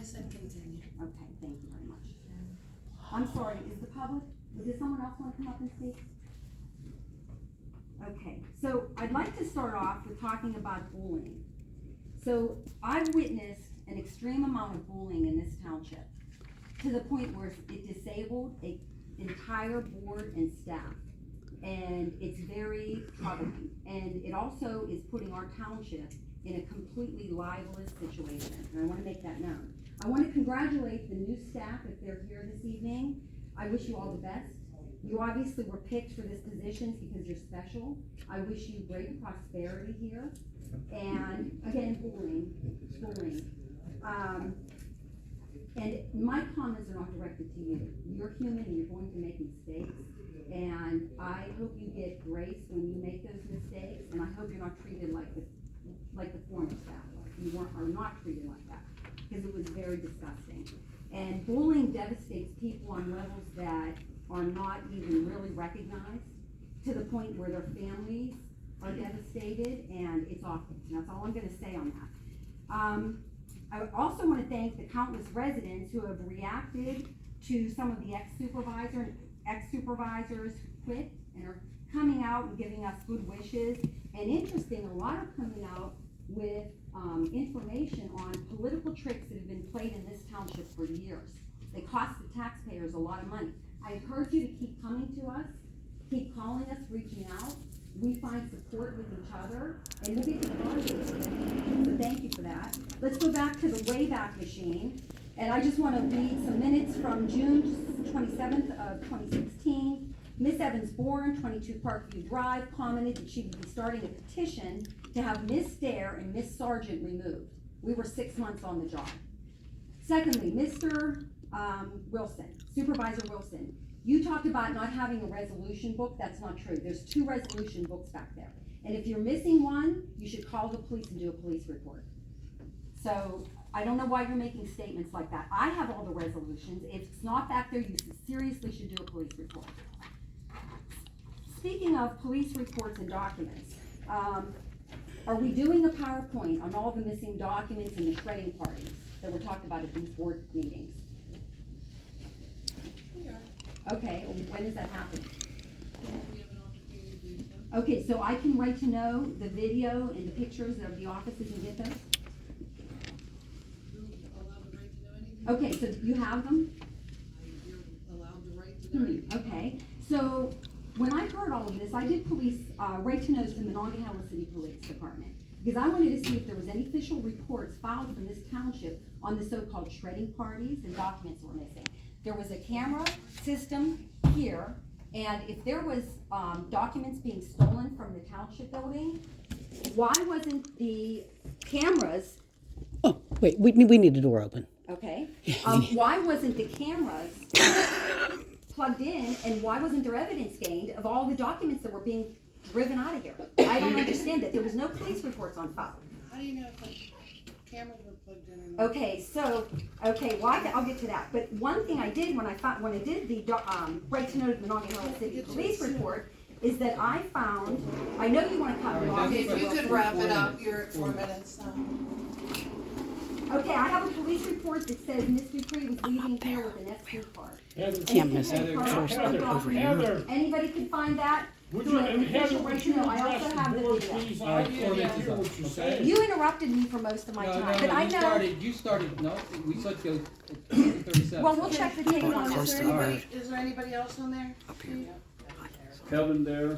said continue. Okay, thank you very much. I'm sorry, is the public, does someone else want to come up and speak? Okay, so I'd like to start off with talking about bullying. So I've witnessed an extreme amount of bullying in this township, to the point where it disabled an entire board and staff. And it's very troubling. And it also is putting our township in a completely libelous situation. And I want to make that known. I want to congratulate the new staff if they're here this evening. I wish you all the best. You obviously were picked for this position because you're special. I wish you great prosperity here. And again, bullying. And my comments are not directed to you. You're human and you're going to make mistakes. And I hope you get grace when you make those mistakes. And I hope you're not treated like the former staff was. You are not treated like that, because it was very disgusting. And bullying devastates people on levels that are not even really recognized, to the point where their families are devastated, and it's awful. And that's all I'm going to say on that. I also want to thank the countless residents who have reacted to some of the ex-supervisors who quit and are coming out and giving us good wishes. And interesting, a lot are coming out with information on political tricks that have been played in this township for years. They cost the taxpayers a lot of money. I encourage you to keep coming to us, keep calling us, reaching out. We find support with each other, and we'll get to the bottom of it. So thank you for that. Let's go back to the Wayback Machine. And I just want to read some minutes from June 27th of 2016. Miss Evans Bourne, 22 Parkview Drive, commented that she would be starting a petition to have Miss Daerr and Miss Sargent removed. We were 6 months on the job. Secondly, Mr. Wilson, Supervisor Wilson, you talked about not having a resolution book. That's not true. There's 2 resolution books back there. And if you're missing one, you should call the police and do a police report. So I don't know why you're making statements like that. I have all the resolutions. If it's not back there, you seriously should do a police report. Speaking of police reports and documents, are we doing a PowerPoint on all the missing documents and the shredding parties that were talked about at these board meetings? Okay, when does that happen? Okay, so I can write to know the video and the pictures of the offices and get those? Okay, so you have them? You're allowed to write to know anything. Okay, so when I heard all of this, I did police write to notes to the Monongahela City Police Department, because I wanted to see if there was any official reports filed from this township on the so-called shredding parties and documents were missing. There was a camera system here, and if there was documents being stolen from the township building, why wasn't the cameras? Oh, wait, we need the door open. Okay. Why wasn't the cameras plugged in, and why wasn't there evidence gained of all the documents that were being driven out of here? I don't understand that. There was no police reports on file. How do you know if the cameras were plugged in or not? Okay, so, I'll get to that. But one thing I did when I did the right to know the Monongahela City Police report is that I found, I know you want to cover it off. If you could wrap it up, you're at 4 minutes. Okay, I have a police report that says Miss Dupree was leaving here with an S2 card. Can't miss it. Heather, Anybody can find that? would through you, an official would right you to know. I address also the have the board, video. please? All I right, didn't 4 hear minutes is up. what you Okay. said. You interrupted me for most of my time, but I know. You started, no, we said go 37. Well, we'll check the tape on Is this. there anybody else on there? Kevin there.